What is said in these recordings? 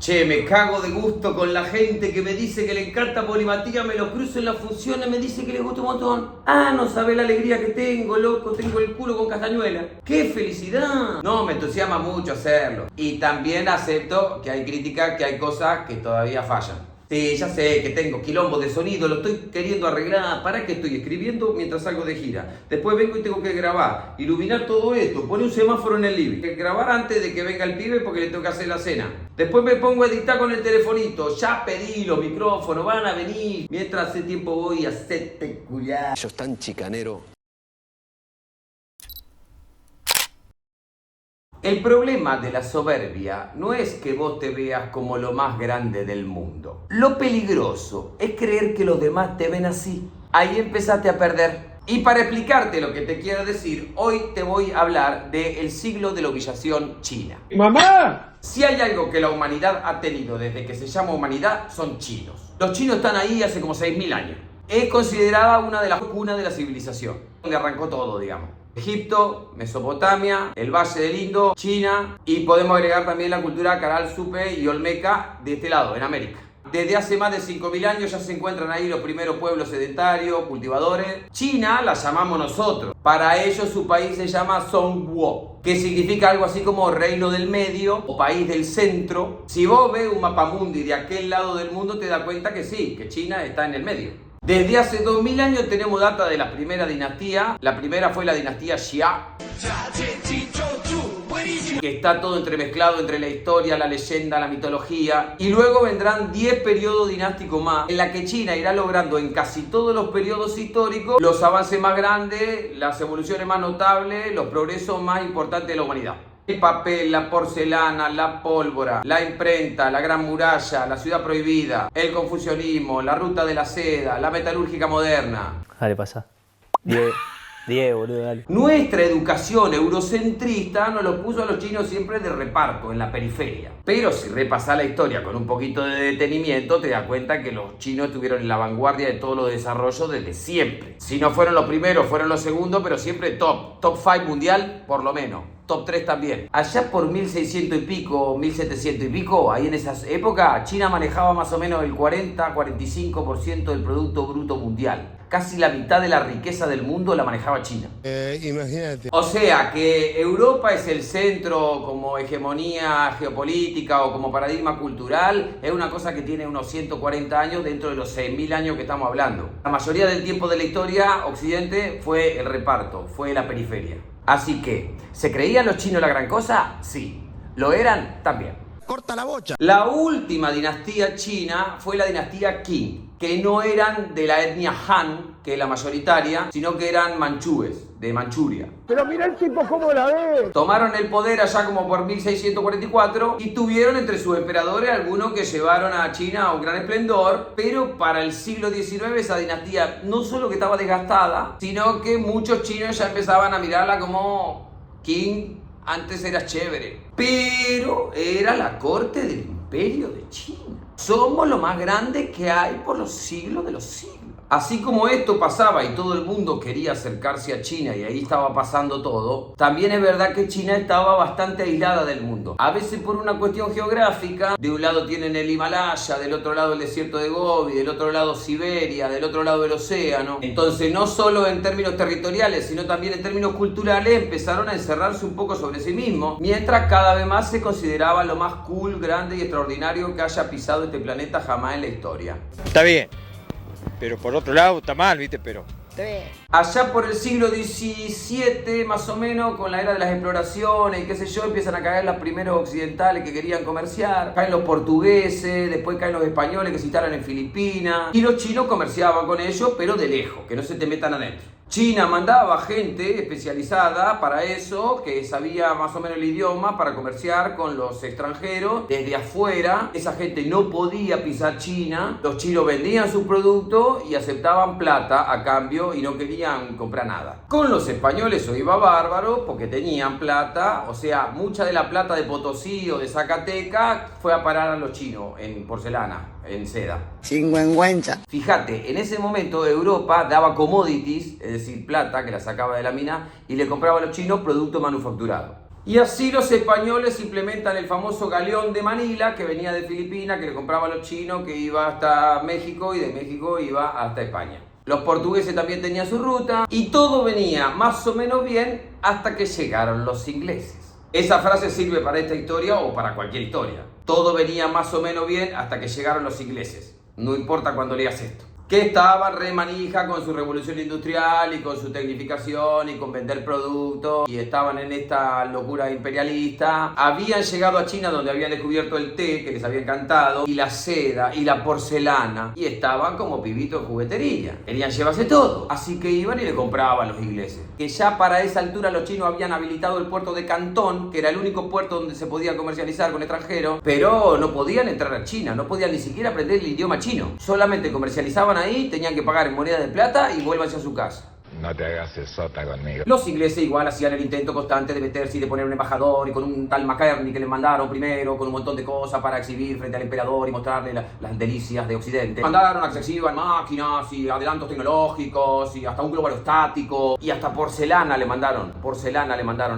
Che, me cago de gusto con la gente que me dice que le encanta Polimatía, me lo cruzo en las funciones, me dice que le gusta un montón. Ah, no sabe la alegría que tengo, loco, tengo el culo con castañuela. ¡Qué felicidad! No, me entusiasma mucho hacerlo. Y también acepto que hay críticas, que hay cosas que todavía fallan. Sí, ya sé que tengo quilombo de sonido, lo estoy queriendo arreglar. ¿Para qué estoy escribiendo mientras salgo de gira? Después vengo y tengo que grabar, iluminar todo esto, poner un semáforo en el living. Grabar antes de que venga el pibe porque le tengo que hacer la cena. Después me pongo a editar con el telefonito. Ya pedí los micrófonos, van a venir. Mientras hace tiempo voy a hacerte culiar. Ellos tan chicanero. El problema de la soberbia no es que vos te veas como lo más grande del mundo. Lo peligroso es creer que los demás te ven así. Ahí empezaste a perder. Y para explicarte lo que te quiero decir, hoy te voy a hablar del siglo de la humillación china. ¡Mamá! Si hay algo que la humanidad ha tenido desde que se llama humanidad, son chinos. Los chinos están ahí hace como 6.000 años. Es considerada una de las cunas de la civilización, donde arrancó todo, digamos. Egipto, Mesopotamia, el Valle del Indo, China y podemos agregar también la cultura Caral, Supe y Olmeca de este lado, en América. Desde hace más de 5.000 años ya se encuentran ahí los primeros pueblos sedentarios, cultivadores. China la llamamos nosotros. Para ellos su país se llama Zhongguo, que significa algo así como reino del medio o país del centro. Si vos ves un mapamundi de aquel lado del mundo te das cuenta que sí, que China está en el medio. Desde hace 2000 años tenemos data de la primera dinastía. La primera fue la dinastía Xia, que está todo entremezclado entre la historia, la leyenda, la mitología. Y luego vendrán 10 periodos dinásticos más, en la que China irá logrando en casi todos los periodos históricos los avances más grandes, las evoluciones más notables, los progresos más importantes de la humanidad. El papel, la porcelana, la pólvora, la imprenta, la gran muralla, la ciudad prohibida, el confucianismo, la ruta de la seda, la metalúrgica moderna. Dale, pasa. 10, boludo, dale. Nuestra educación eurocentrista nos lo puso a los chinos siempre de reparto, en la periferia. Pero si repasás la historia con un poquito de detenimiento, te das cuenta que los chinos estuvieron en la vanguardia de todos los desarrollos desde siempre. Si no fueron los primeros, fueron los segundos, pero siempre top 5 mundial, por lo menos. Top 3 también. Allá por 1600 y pico, 1700 y pico, ahí en esas épocas, China manejaba más o menos el 40-45% del Producto Bruto Mundial. Casi la mitad de la riqueza del mundo la manejaba China. Imagínate. O sea que Europa es el centro como hegemonía geopolítica o como paradigma cultural, es una cosa que tiene unos 140 años dentro de los 6.000 años que estamos hablando. La mayoría del tiempo de la historia, Occidente fue el reparto, fue la periferia. Así que, ¿se creían los chinos la gran cosa? Sí. ¿Lo eran? También. Corta la bocha. La última dinastía china fue la dinastía Qing, que no eran de la etnia Han, que es la mayoritaria, sino que eran manchúes, de Manchuria. Pero mira el tipo cómo la ve. Tomaron el poder allá como por 1644 y tuvieron entre sus emperadores algunos que llevaron a China a un gran esplendor, pero para el siglo XIX esa dinastía no solo que estaba desgastada, sino que muchos chinos ya empezaban a mirarla como Qing antes era chévere, pero era la corte del imperio de China. Somos lo más grande que hay por los siglos de los siglos. Así como esto pasaba y todo el mundo quería acercarse a China y ahí estaba pasando todo, también es verdad que China estaba bastante aislada del mundo. A veces por una cuestión geográfica, de un lado tienen el Himalaya, del otro lado el desierto de Gobi, del otro lado Siberia, del otro lado el océano. Entonces no solo en términos territoriales, sino también en términos culturales empezaron a encerrarse un poco sobre sí mismos, mientras cada vez más se consideraba lo más cool, grande y extraordinario que haya pisado este planeta jamás en la historia. Está bien, pero por otro lado está mal, ¿viste? Pero allá por el siglo XVII, más o menos, con la era de las exploraciones y qué sé yo, empiezan a caer los primeros occidentales que querían comerciar, caen los portugueses, después caen los españoles que se instalan en Filipinas, y los chinos comerciaban con ellos, pero de lejos, que no se te metan adentro. China mandaba gente especializada para eso, que sabía más o menos el idioma, para comerciar con los extranjeros desde afuera. Esa gente no podía pisar China. Los chinos vendían sus productos y aceptaban plata a cambio y no querían comprar nada. Con los españoles eso iba bárbaro porque tenían plata, o sea, mucha de la plata de Potosí o de Zacatecas fue a parar a los chinos en porcelana, en seda. Chingüengüenza. Fíjate, en ese momento Europa daba commodities, es decir, plata que la sacaba de la mina y le compraba a los chinos producto manufacturado. Y así los españoles implementan el famoso galeón de Manila que venía de Filipinas, que le compraba a los chinos, que iba hasta México y de México iba hasta España. Los portugueses también tenían su ruta y todo venía más o menos bien hasta que llegaron los ingleses. Esa frase sirve para esta historia o para cualquier historia. Todo venía más o menos bien hasta que llegaron los ingleses. No importa cuando leas esto. Que estaban re manija con su revolución industrial y con su tecnificación y con vender productos y estaban en esta locura imperialista. Habían llegado a China donde habían descubierto el té que les había encantado y la seda y la porcelana y estaban como pibitos de juguetería. Querían llevarse todo, así que iban y le compraban los ingleses. Que ya para esa altura los chinos habían habilitado el puerto de Cantón, que era el único puerto donde se podía comercializar con extranjeros, pero no podían entrar a China, no podían ni siquiera aprender el idioma chino. Solamente comercializaban ahí, tenían que pagar en moneda de plata y vuélvanse a su casa. No te hagas sota conmigo. Los ingleses igual hacían el intento constante de meterse y de poner un embajador y con un tal McCartney que les mandaron primero con un montón de cosas para exhibir frente al emperador y mostrarle las delicias de Occidente. Mandaron a que se exhiban máquinas y adelantos tecnológicos y hasta un globo aerostático y hasta porcelana le mandaron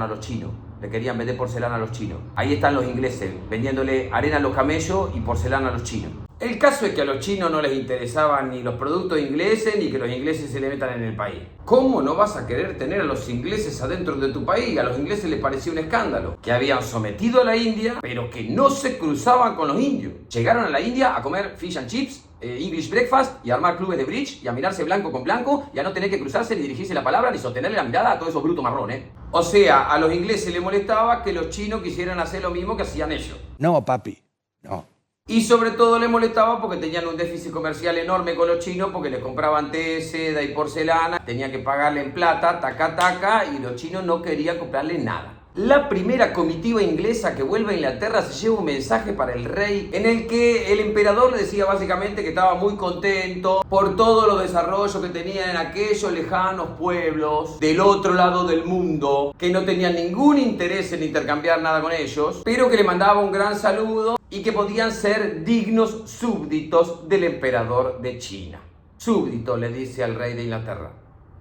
a los chinos. Le querían vender porcelana a los chinos. Ahí están los ingleses vendiéndole arena a los camellos y porcelana a los chinos. El caso es que a los chinos no les interesaban ni los productos ingleses ni que los ingleses se le metan en el país. ¿Cómo no vas a querer tener a los ingleses adentro de tu país? A los ingleses les parecía un escándalo. Que habían sometido a la India, pero que no se cruzaban con los indios. Llegaron a la India a comer fish and chips, English breakfast y a armar clubes de bridge y a mirarse blanco con blanco y a no tener que cruzarse ni dirigirse la palabra ni sostenerle la mirada a todos esos brutos marrones. O sea, a los ingleses les molestaba que los chinos quisieran hacer lo mismo que hacían ellos. No, papi, no. Y sobre todo les molestaba porque tenían un déficit comercial enorme con los chinos porque les compraban té, seda y porcelana, tenían que pagarle en plata, taca, y los chinos no querían comprarle nada. La primera comitiva inglesa que vuelve a Inglaterra se lleva un mensaje para el rey en el que el emperador le decía básicamente que estaba muy contento por todos los desarrollos que tenían en aquellos lejanos pueblos del otro lado del mundo, que no tenían ningún interés en intercambiar nada con ellos, pero que le mandaba un gran saludo y que podían ser dignos súbditos del emperador de China. Súbdito, le dice al rey de Inglaterra.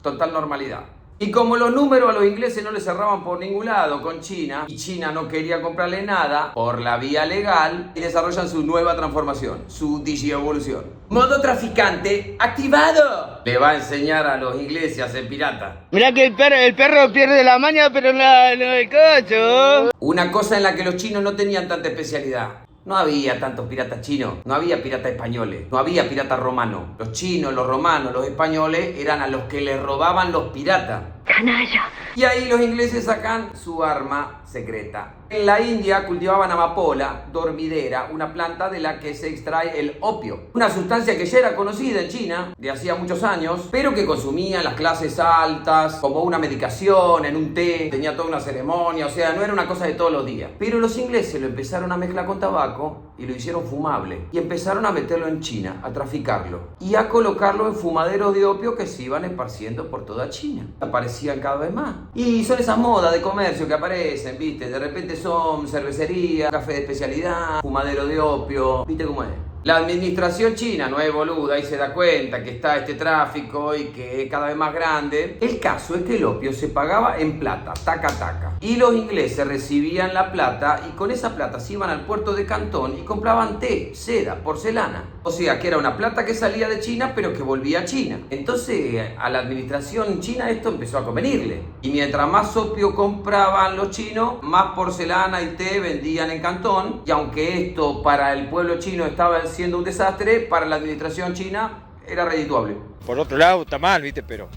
Total normalidad. Y como los números a los ingleses no les cerraban por ningún lado con China, y China no quería comprarle nada por la vía legal, y desarrollan su nueva transformación, su digievolución. Modo traficante activado. Le va a enseñar a los ingleses a ser pirata. Mirá que el perro pierde la maña, pero no el cocho. Una cosa en la que los chinos no tenían tanta especialidad. No había tantos piratas chinos, no había piratas españoles, no había piratas romanos. Los chinos, los romanos, los españoles eran a los que les robaban los piratas. Canalla. Y ahí los ingleses sacan su arma secreta. En la India cultivaban amapola dormidera, una planta de la que se extrae el opio. Una sustancia que ya era conocida en China de hacía muchos años, pero que consumían las clases altas como una medicación, en un té, tenía toda una ceremonia, o sea, no era una cosa de todos los días. Pero los ingleses lo empezaron a mezclar con tabaco y lo hicieron fumable. Y empezaron a meterlo en China, a traficarlo. Y a colocarlo en fumaderos de opio que se iban esparciendo por toda China. Aparecían cada vez más. Y son esas modas de comercio que aparecen, ¿viste? De repente son cervecería, café de especialidad, fumadero de opio, ¿viste cómo es? La administración china no es boluda y se da cuenta que está este tráfico y que es cada vez más grande. El caso es que el opio se pagaba en plata, taca. Y los ingleses recibían la plata y con esa plata se iban al puerto de Cantón y compraban té, seda, porcelana. O sea que era una plata que salía de China pero que volvía a China. Entonces a la administración china esto empezó a convenirle. Y mientras más opio compraban los chinos, más porcelana y té vendían en Cantón. Y aunque esto para el pueblo chino estaba siendo un desastre, para la administración china era redituable. Por otro lado, está mal, ¿viste? Pero...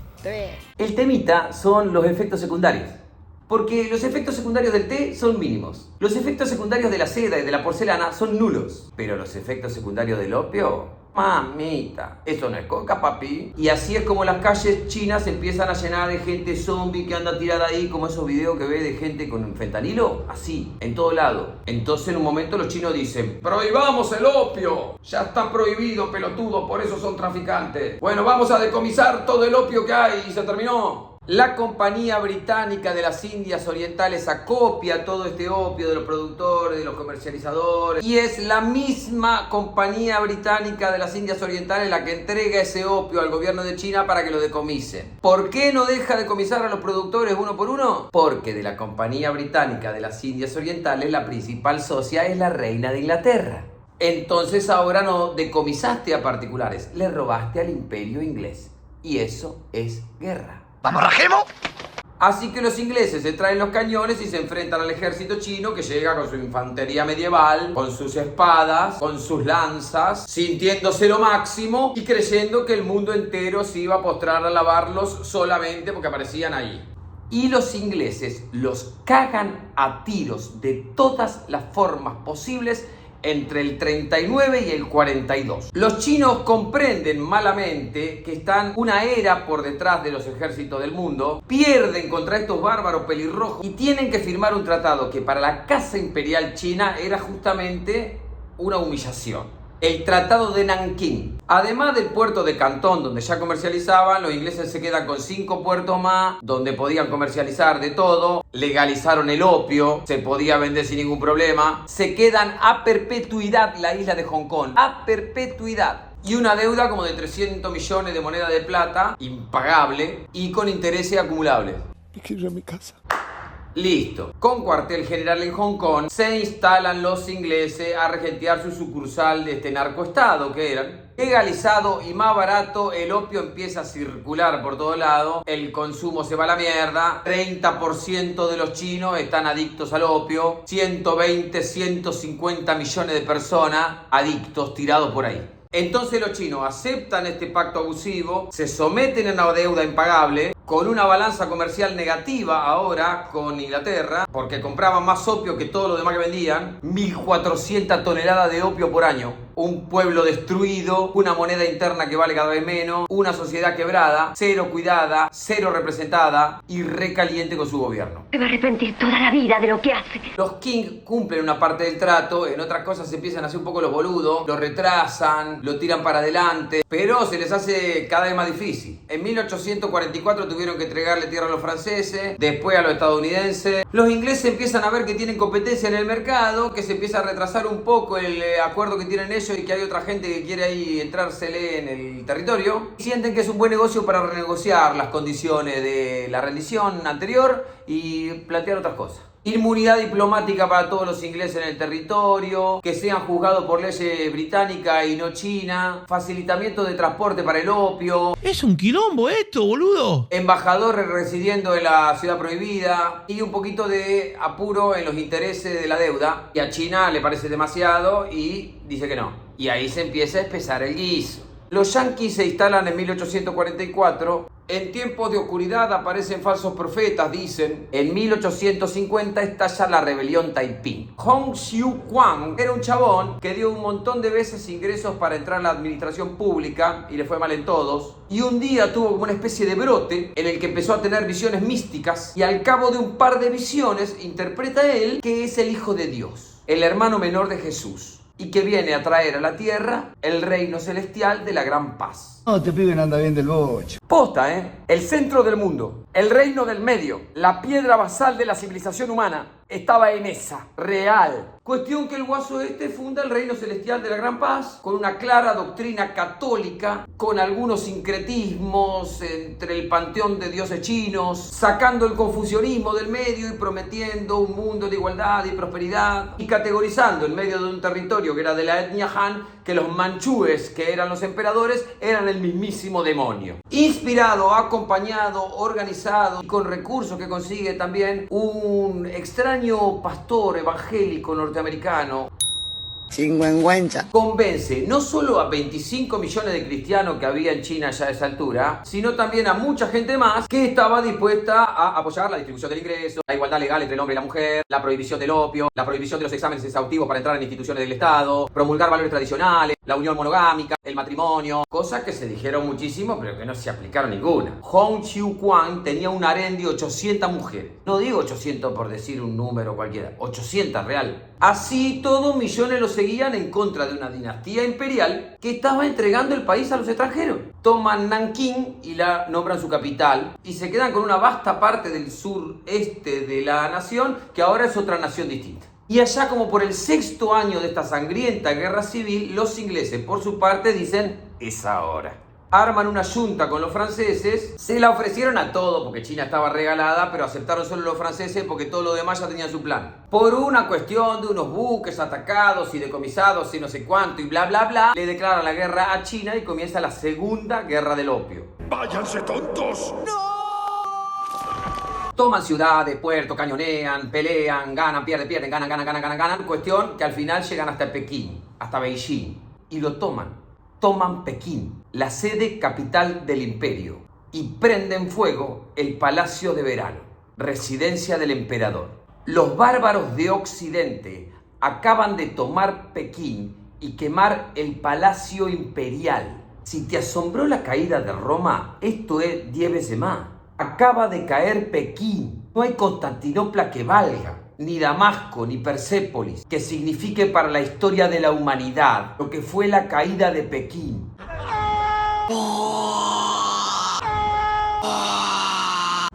El temita son los efectos secundarios. Porque los efectos secundarios del té son mínimos. Los efectos secundarios de la seda y de la porcelana son nulos. Pero los efectos secundarios del opio, mamita, eso no es coca, papi. Y así es como las calles chinas se empiezan a llenar de gente zombie que anda tirada ahí, como esos videos que ve de gente con fentanilo, así, en todo lado. Entonces en un momento los chinos dicen: prohibamos el opio. Ya está prohibido, pelotudo, por eso son traficantes. Bueno, vamos a decomisar todo el opio que hay y se terminó. La Compañía Británica de las Indias Orientales acopia todo este opio de los productores, de los comercializadores, y es la misma Compañía Británica de las Indias Orientales la que entrega ese opio al gobierno de China para que lo decomisen. ¿Por qué no deja decomisar a los productores uno por uno? Porque de la Compañía Británica de las Indias Orientales la principal socia es la reina de Inglaterra. Entonces ahora no decomisaste a particulares, le robaste al imperio inglés. Y eso es guerra. ¿Vamos, rajemos? Así que los ingleses se traen los cañones y se enfrentan al ejército chino, que llega con su infantería medieval, con sus espadas, con sus lanzas, sintiéndose lo máximo y creyendo que el mundo entero se iba a postrar a alabarlos solamente porque aparecían ahí. Y los ingleses los cagan a tiros de todas las formas posibles entre el 39 y el 42. Los chinos comprenden malamente que están una era por detrás de los ejércitos del mundo, pierden contra estos bárbaros pelirrojos y tienen que firmar un tratado que para la casa imperial china era justamente una humillación. El Tratado de Nankín. Además del puerto de Cantón, donde ya comercializaban, los ingleses se quedan con 5 puertos más, donde podían comercializar de todo. Legalizaron el opio, se podía vender sin ningún problema. Se quedan a perpetuidad la isla de Hong Kong. A perpetuidad. Y una deuda como de 300 millones de moneda de plata, impagable, y con intereses acumulables. Me quiero ir a mi casa. Listo. Con cuartel general en Hong Kong, se instalan los ingleses a regentear su sucursal de este narcoestado que eran. Legalizado y más barato, el opio empieza a circular por todo lado, el consumo se va a la mierda, 30% de los chinos están adictos al opio, 120, 150 millones de personas adictos tirados por ahí. Entonces los chinos aceptan este pacto abusivo, se someten a una deuda impagable, con una balanza comercial negativa ahora con Inglaterra, porque compraban más opio que todo lo demás que vendían, 1.400 toneladas de opio por año. Un pueblo destruido, una moneda interna que vale cada vez menos, una sociedad quebrada, cero cuidada, cero representada y recaliente con su gobierno. Se va a arrepentir toda la vida de lo que hace. Los King cumplen una parte del trato, en otras cosas se empiezan a hacer un poco los boludos, lo retrasan, lo tiran para adelante, pero se les hace cada vez más difícil. En 1844 tuvieron que entregarle tierra a los franceses, después a los estadounidenses. Los ingleses empiezan a ver que tienen competencia en el mercado, que se empieza a retrasar un poco el acuerdo que tienen ellos y que hay otra gente que quiere ahí entrársele en el territorio. Y sienten que es un buen negocio para renegociar las condiciones de la rendición anterior y plantear otras cosas. Inmunidad diplomática para todos los ingleses en el territorio, que sean juzgados por leyes británicas y no china, facilitamiento de transporte para el opio. Es un quilombo esto, boludo. Embajadores residiendo en la ciudad prohibida y un poquito de apuro en los intereses de la deuda. Y a China le parece demasiado y dice que no. Y ahí se empieza a espesar el guiso. Los yanquis se instalan en 1844. En tiempos de oscuridad aparecen falsos profetas, dicen. En 1850 estalla la rebelión Taiping. Hong Xiu Quang era un chabón que dio un montón de veces ingresos para entrar a la administración pública y le fue mal en todos. Y un día tuvo como una especie de brote en el que empezó a tener visiones místicas y al cabo de un par de visiones interpreta él que es el Hijo de Dios, el hermano menor de Jesús, y que viene a traer a la tierra el reino celestial de la gran paz. No, te piben anda bien del bocho. Posta, el centro del mundo, el reino del medio, la piedra basal de la civilización humana, estaba en esa, real. Cuestión que el guaso funda el reino celestial de la gran paz, con una clara doctrina católica, con algunos sincretismos entre el panteón de dioses chinos, sacando el confucianismo del medio y prometiendo un mundo de igualdad y prosperidad, y categorizando en medio de un territorio que era de la etnia Han, que los manchúes, que eran los emperadores, eran el mismísimo demonio. Inspirado, acompañado, organizado y con recursos que consigue también un extraño pastor evangélico norteamericano. Chingüengüenza. Convence no solo a 25 millones de cristianos que había en China ya a esa altura, sino también a mucha gente más que estaba dispuesta a apoyar la distribución del ingreso, la igualdad legal entre el hombre y la mujer, la prohibición del opio, la prohibición de los exámenes exhaustivos para entrar en instituciones del Estado, promulgar valores tradicionales. la unión monogámica, el matrimonio, cosas que se dijeron muchísimo pero que no se aplicaron ninguna. Hong Xiu Quan tenía un harén de 800 mujeres. No digo 800 por decir un número cualquiera, 800 real. Así todos millones lo seguían en contra de una dinastía imperial que estaba entregando el país a los extranjeros. Toman Nankín y la nombran su capital y se quedan con una vasta parte del sureste de la nación que ahora es otra nación distinta. Y allá como por el 6º año de esta sangrienta guerra civil, los ingleses por su parte dicen, es ahora. Arman una junta con los franceses, se la ofrecieron a todo porque China estaba regalada, pero aceptaron solo los franceses porque todo lo demás ya tenían su plan. Por una cuestión de unos buques atacados y decomisados y no sé cuánto y bla bla bla, le declaran la guerra a China y comienza la Segunda Guerra del Opio. ¡Váyanse tontos! Toman ciudades, puertos, cañonean, pelean, ganan, pierden, ganan. Cuestión que al final llegan hasta Pekín, hasta Beijing. Y lo toman. Toman Pekín, la sede capital del imperio. Y prenden fuego el Palacio de Verano, residencia del emperador. Los bárbaros de Occidente acaban de tomar Pekín y quemar el Palacio Imperial. Si te asombró la caída de Roma, esto es 10 veces más. Acaba de caer Pekín. No hay Constantinopla que valga, ni Damasco, ni Persépolis, que signifique para la historia de la humanidad lo que fue la caída de Pekín.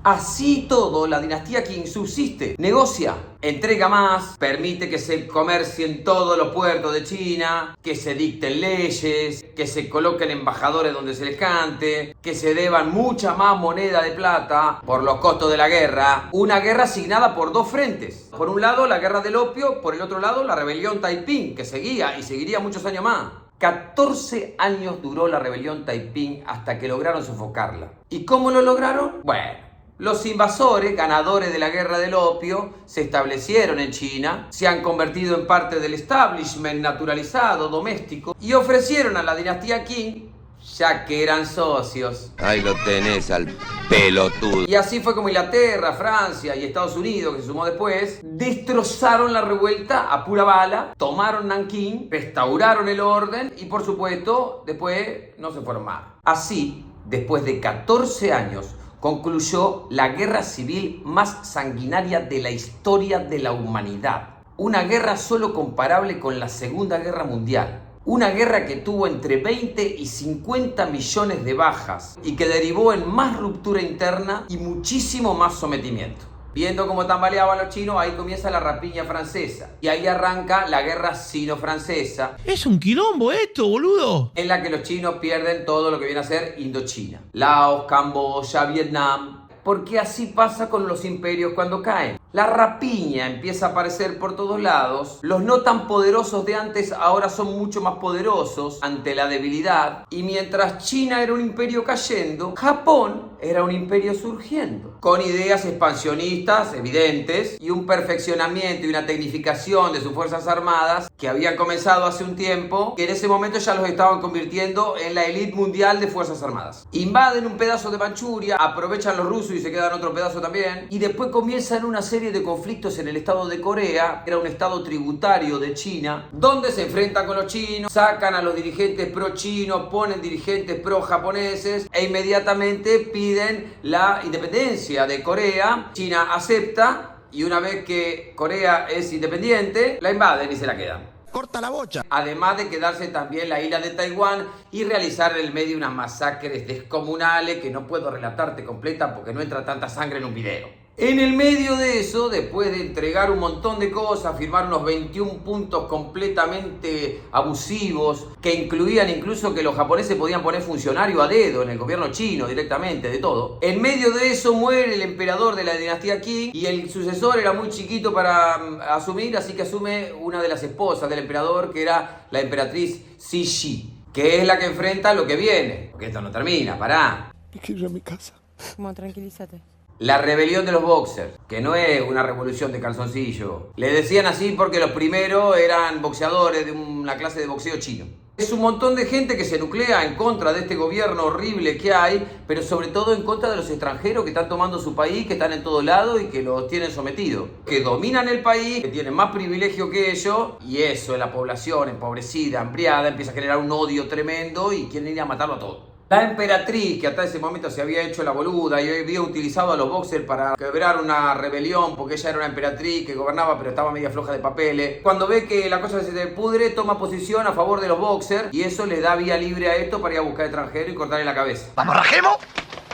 Así todo, la dinastía Qing subsiste, negocia, entrega más, permite que se comercien todos los puertos de China, que se dicten leyes, que se coloquen embajadores donde se les cante, que se deban mucha más moneda de plata por los costos de la guerra. Una guerra asignada por dos frentes. Por un lado, la guerra del opio, por el otro lado, la rebelión Taiping, que seguía y seguiría muchos años más. 14 años duró la rebelión Taiping hasta que lograron sofocarla. ¿Y cómo lo lograron? Bueno, los invasores, ganadores de la guerra del opio, se establecieron en China, se han convertido en parte del establishment naturalizado, doméstico, y ofrecieron a la dinastía Qing, ya que eran socios. Ahí lo tenés al pelotudo. Y así fue como Inglaterra, Francia y Estados Unidos, que se sumó después, destrozaron la revuelta a pura bala, tomaron Nankín, restauraron el orden y por supuesto después no se fueron más. Así, después de 14 años, concluyó la guerra civil más sanguinaria de la historia de la humanidad. Una guerra solo comparable con la Segunda Guerra Mundial. Una guerra que tuvo entre 20 y 50 millones de bajas y que derivó en más ruptura interna y muchísimo más sometimiento. Viendo cómo tambaleaban los chinos, ahí comienza la rapiña francesa. Y ahí arranca la guerra sino-francesa. Es un quilombo esto, boludo. En la que los chinos pierden todo lo que viene a ser Indochina. Laos, Camboya, Vietnam. Porque así pasa con los imperios cuando caen. La rapiña empieza a aparecer por todos lados. Los no tan poderosos de antes ahora son mucho más poderosos ante la debilidad. Y mientras China era un imperio cayendo, Japón era un imperio surgiendo. Con ideas expansionistas evidentes y un perfeccionamiento y una tecnificación de sus fuerzas armadas que habían comenzado hace un tiempo, que en ese momento ya los estaban convirtiendo en la élite mundial de fuerzas armadas. Invaden un pedazo de Manchuria, aprovechan los rusos y se quedan otro pedazo también. Y después comienzan una serie de conflictos en el estado de Corea, que era un estado tributario de China, donde se enfrentan con los chinos, sacan a los dirigentes pro-chinos, ponen dirigentes pro-japoneses e inmediatamente piden la independencia de Corea. China acepta y una vez que Corea es independiente, la invaden y se la quedan. ¡Corta la bocha! Además de quedarse también la isla de Taiwán y realizar en el medio unas masacres descomunales que no puedo relatarte completa porque no entra tanta sangre en un video. En el medio de eso, después de entregar un montón de cosas, firmar unos 21 puntos completamente abusivos, que incluían incluso que los japoneses podían poner funcionario a dedo en el gobierno chino directamente, de todo. En medio de eso muere el emperador de la dinastía Qing y el sucesor era muy chiquito para asumir, así que asume una de las esposas del emperador, que era la emperatriz Cixi, que es la que enfrenta lo que viene. Porque esto no termina, pará. Me quiero ir a mi casa. Como, tranquilízate. La rebelión de los boxers, que no es una revolución de calzoncillo. Le decían así porque los primeros eran boxeadores de una clase de boxeo chino. Es un montón de gente que se nuclea en contra de este gobierno horrible que hay, pero sobre todo en contra de los extranjeros que están tomando su país, que están en todo lado y que los tienen sometidos. Que dominan el país, que tienen más privilegio que ellos, y eso, la población empobrecida, hambriada, empieza a generar un odio tremendo y quieren ir a matarlo a todos. La emperatriz, que hasta ese momento se había hecho la boluda y había utilizado a los boxers para quebrar una rebelión porque ella era una emperatriz que gobernaba pero estaba media floja de papeles, cuando ve que la cosa se te pudre, toma posición a favor de los boxers y eso le da vía libre a esto para ir a buscar extranjero y cortarle la cabeza. ¡Vamos, rajemos!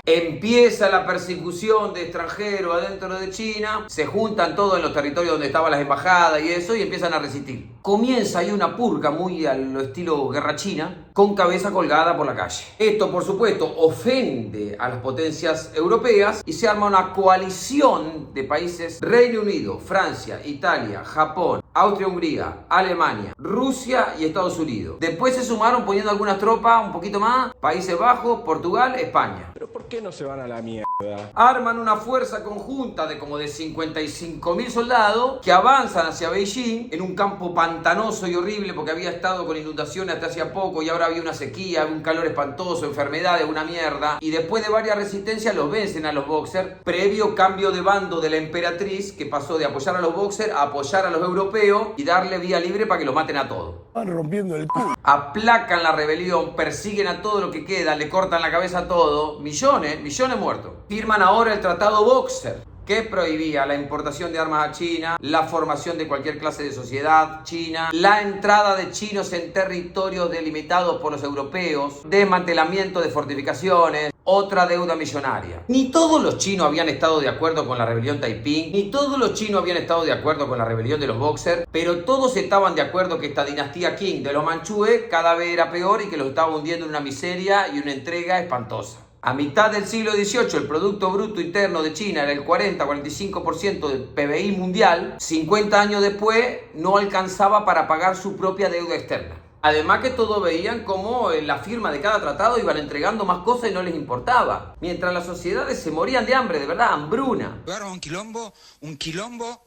Empieza la persecución de extranjeros adentro de China, se juntan todos en los territorios donde estaban las embajadas y eso y empiezan a resistir. Comienza ahí una purga muy al estilo guerra china, con cabeza colgada por la calle. Esto, por supuesto, ofende a las potencias europeas y se arma una coalición de países: Reino Unido, Francia, Italia, Japón, Austria-Hungría, Alemania, Rusia y Estados Unidos. Después se sumaron poniendo algunas tropas, un poquito más, Países Bajos, Portugal, España. ¿Pero por qué no se van a la mierda? Arman una fuerza conjunta de como de 55.000 soldados que avanzan hacia Beijing en un campo pantanoso y horrible porque había estado con inundaciones hasta hacía poco y ahora había una sequía, un calor espantoso, enfermedades, una mierda. Y después de varias resistencias los vencen a los boxers, previo cambio de bando de la emperatriz que pasó de apoyar a los boxers a apoyar a los europeos y darle vía libre para que los maten a todos. Van rompiendo el culo. Aplacan la rebelión, persiguen a todo lo que queda, le cortan la cabeza a todo, millones muertos. Firman ahora el Tratado Boxer, que prohibía la importación de armas a China, la formación de cualquier clase de sociedad china, la entrada de chinos en territorios delimitados por los europeos, desmantelamiento de fortificaciones, otra deuda millonaria. Ni todos los chinos habían estado de acuerdo con la rebelión Taiping, ni todos los chinos habían estado de acuerdo con la rebelión de los boxers, pero todos estaban de acuerdo que esta dinastía Qing de los manchúes cada vez era peor y que los estaba hundiendo en una miseria y una entrega espantosa. A mitad del siglo XVIII el Producto Bruto Interno de China era el 40-45% del PBI mundial. 50 años después no alcanzaba para pagar su propia deuda externa. Además que todos veían cómo en la firma de cada tratado iban entregando más cosas y no les importaba. Mientras las sociedades se morían de hambre, de verdad, hambruna. Un quilombo.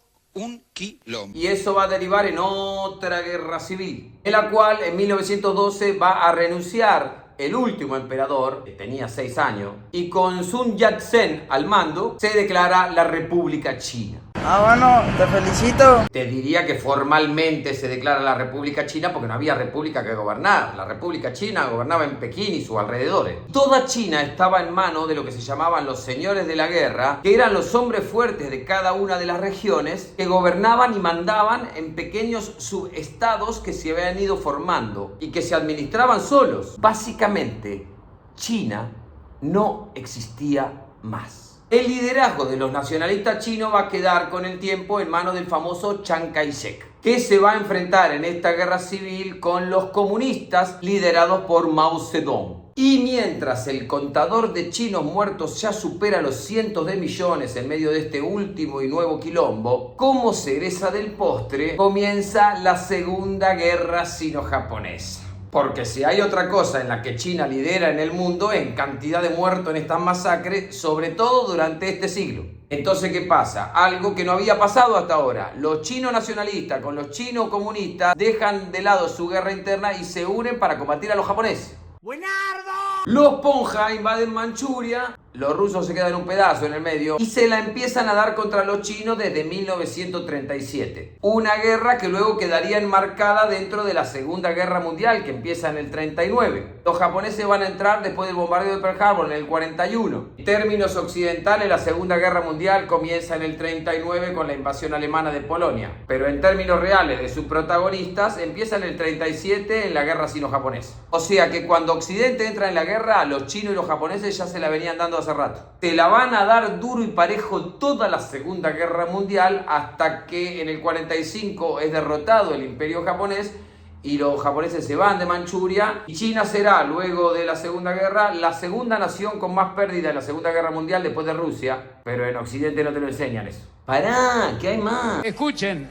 Y eso va a derivar en otra guerra civil, en la cual en 1912 va a renunciar el último emperador, que tenía 6 años, y con Sun Yat-sen al mando, se declara la República China. Bueno, te felicito. Te diría que formalmente se declara la República China porque no había república que gobernar. La República China gobernaba en Pekín y sus alrededores. Toda China estaba en manos de lo que se llamaban los señores de la guerra, que eran los hombres fuertes de cada una de las regiones, que gobernaban y mandaban en pequeños subestados que se habían ido formando y que se administraban solos. Básicamente, China no existía más. El liderazgo de los nacionalistas chinos va a quedar con el tiempo en manos del famoso Chiang Kai-shek, que se va a enfrentar en esta guerra civil con los comunistas liderados por Mao Zedong. Y mientras el contador de chinos muertos ya supera los cientos de millones en medio de este último y nuevo quilombo, como cereza del postre, comienza la Segunda Guerra Sino-Japonesa. Porque si hay otra cosa en la que China lidera en el mundo, en cantidad de muertos en estas masacres, sobre todo durante este siglo. Entonces, ¿qué pasa? Algo que no había pasado hasta ahora. Los chinos nacionalistas con los chinos comunistas dejan de lado su guerra interna y se unen para combatir a los japoneses. ¡Buenardo! Los Ponja invaden Manchuria, los rusos se quedan un pedazo en el medio y se la empiezan a dar contra los chinos desde 1937. Una guerra que luego quedaría enmarcada dentro de la Segunda Guerra Mundial, que empieza en el 39. Los japoneses van a entrar después del bombardeo de Pearl Harbor en el 41. En términos occidentales, la Segunda Guerra Mundial comienza en el 39 con la invasión alemana de Polonia. Pero en términos reales de sus protagonistas, empieza en el 37 en la Guerra Sino-Japonesa. O sea que cuando Occidente entra en la guerra, los chinos y los japoneses ya se la venían dando hace rato. Te la van a dar duro y parejo toda la Segunda Guerra Mundial hasta que en el 45 es derrotado el Imperio japonés y los japoneses se van de Manchuria y China será, luego de la Segunda Guerra, la segunda nación con más pérdida en la Segunda Guerra Mundial después de Rusia, pero en Occidente no te lo enseñan eso. ¡Pará! ¿Qué hay más? Escuchen.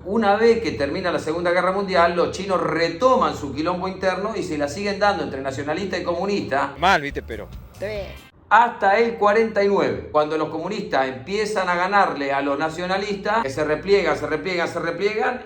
Una vez que termina la Segunda Guerra Mundial, los chinos retoman su quilombo interno y se la siguen dando entre nacionalistas y comunistas. Mal, viste, pero... Hasta el 49, cuando los comunistas empiezan a ganarle a los nacionalistas, que se repliegan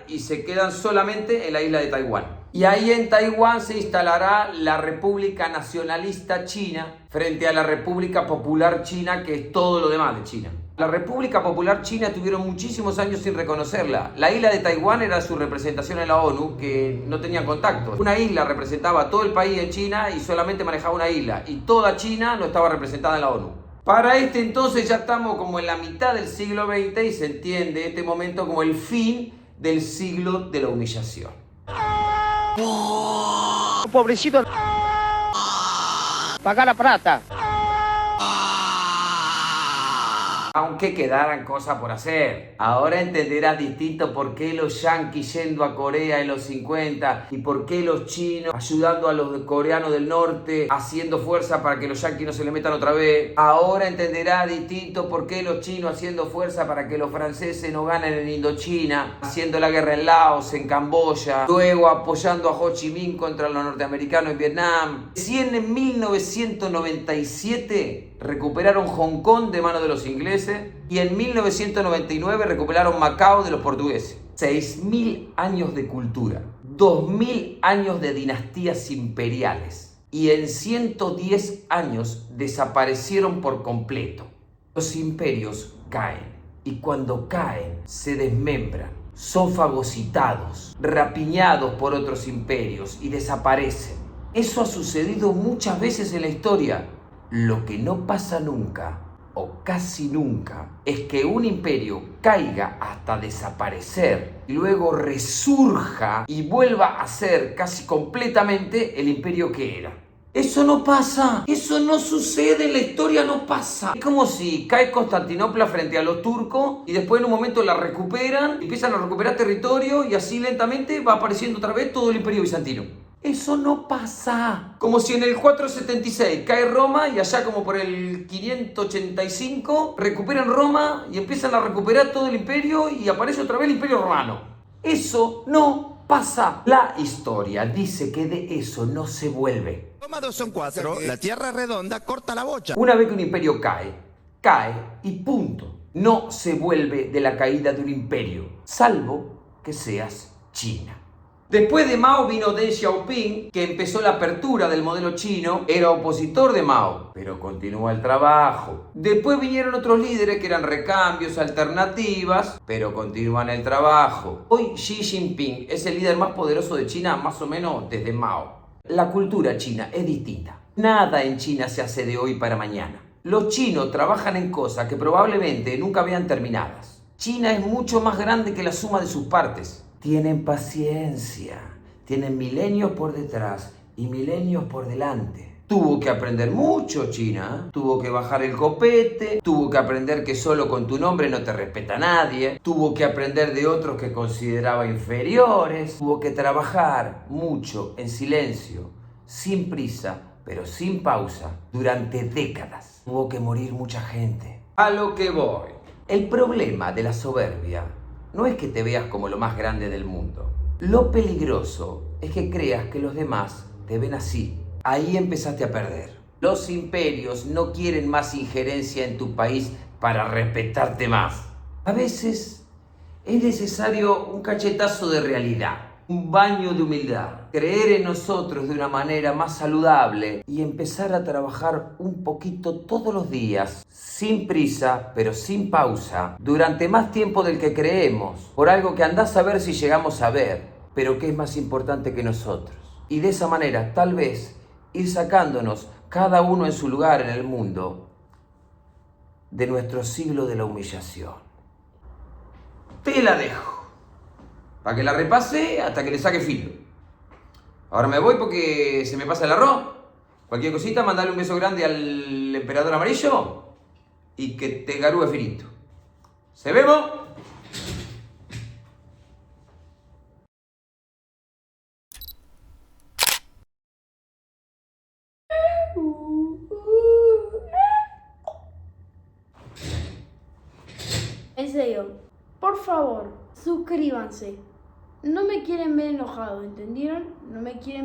y se quedan solamente en la isla de Taiwán. Y ahí en Taiwán se instalará la República Nacionalista China frente a la República Popular China, que es todo lo demás de China. La República Popular China tuvieron muchísimos años sin reconocerla. La isla de Taiwán era su representación en la ONU, que no tenían contacto. Una isla representaba a todo el país en China y solamente manejaba una isla. Y toda China no estaba representada en la ONU. Para este entonces ya estamos como en la mitad del siglo XX y se entiende este momento como el fin del siglo de la humillación. Pobrecito. Pagar la plata. Aunque quedaran cosas por hacer. Ahora entenderás distinto por qué los yanquis yendo a Corea en los 50 y por qué los chinos ayudando a los coreanos del norte, haciendo fuerza para que los yanquis no se le metan otra vez. Ahora entenderás distinto por qué los chinos haciendo fuerza para que los franceses no ganen en Indochina, haciendo la guerra en Laos, en Camboya, luego apoyando a Ho Chi Minh contra los norteamericanos en Vietnam. Si en 1997 recuperaron Hong Kong de manos de los ingleses y en 1999 recuperaron Macao de los portugueses. 6.000 años de cultura, 2.000 años de dinastías imperiales y en 110 años desaparecieron por completo. Los imperios caen y cuando caen se desmembran, son fagocitados, rapiñados por otros imperios y desaparecen. Eso ha sucedido muchas veces en la historia. Lo que no pasa nunca, o casi nunca, es que un imperio caiga hasta desaparecer y luego resurja y vuelva a ser casi completamente el imperio que era. Eso no pasa, eso no sucede en la historia, no pasa. Es como si cae Constantinopla frente a los turcos y después en un momento la recuperan, empiezan a recuperar territorio y así lentamente va apareciendo otra vez todo el imperio bizantino. Eso no pasa. Como si en el 476 cae Roma y allá como por el 585 recuperan Roma y empiezan a recuperar todo el imperio y aparece otra vez el imperio romano. Eso no pasa. La historia dice que de eso no se vuelve. Toma 2 son 4, la tierra redonda corta la bocha. Una vez que un imperio cae, cae y punto. No se vuelve de la caída de un imperio, salvo que seas China. Después de Mao vino Deng Xiaoping, que empezó la apertura del modelo chino, era opositor de Mao, pero continuó el trabajo. Después vinieron otros líderes que eran recambios, alternativas, pero continúan el trabajo. Hoy Xi Jinping es el líder más poderoso de China, más o menos desde Mao. La cultura china es distinta. Nada en China se hace de hoy para mañana. Los chinos trabajan en cosas que probablemente nunca vean terminadas. China es mucho más grande que la suma de sus partes. Tienen paciencia, tienen milenios por detrás y milenios por delante. Tuvo que aprender mucho China, tuvo que bajar el copete, tuvo que aprender que solo con tu nombre no te respeta nadie, tuvo que aprender de otros que consideraba inferiores, tuvo que trabajar mucho en silencio, sin prisa, pero sin pausa, durante décadas. Tuvo que morir mucha gente. A lo que voy. El problema de la soberbia no es que te veas como lo más grande del mundo. Lo peligroso es que creas que los demás te ven así. Ahí empezaste a perder. Los imperios no quieren más injerencia en tu país para respetarte más. A veces es necesario un cachetazo de realidad, un baño de humildad, creer en nosotros de una manera más saludable y empezar a trabajar un poquito todos los días, sin prisa, pero sin pausa, durante más tiempo del que creemos, por algo que andás a ver si llegamos a ver, pero que es más importante que nosotros. Y de esa manera, tal vez, ir sacándonos, cada uno en su lugar en el mundo, de nuestro siglo de la humillación. Te la dejo, para que la repase hasta que le saque filo. Ahora me voy porque se me pasa el arroz. Cualquier cosita, mandale un beso grande al emperador amarillo y que te garúe finito. ¡Se vemos! En serio, por favor, suscríbanse. No me quieren ver enojado, ¿entendieron? No me quieren ver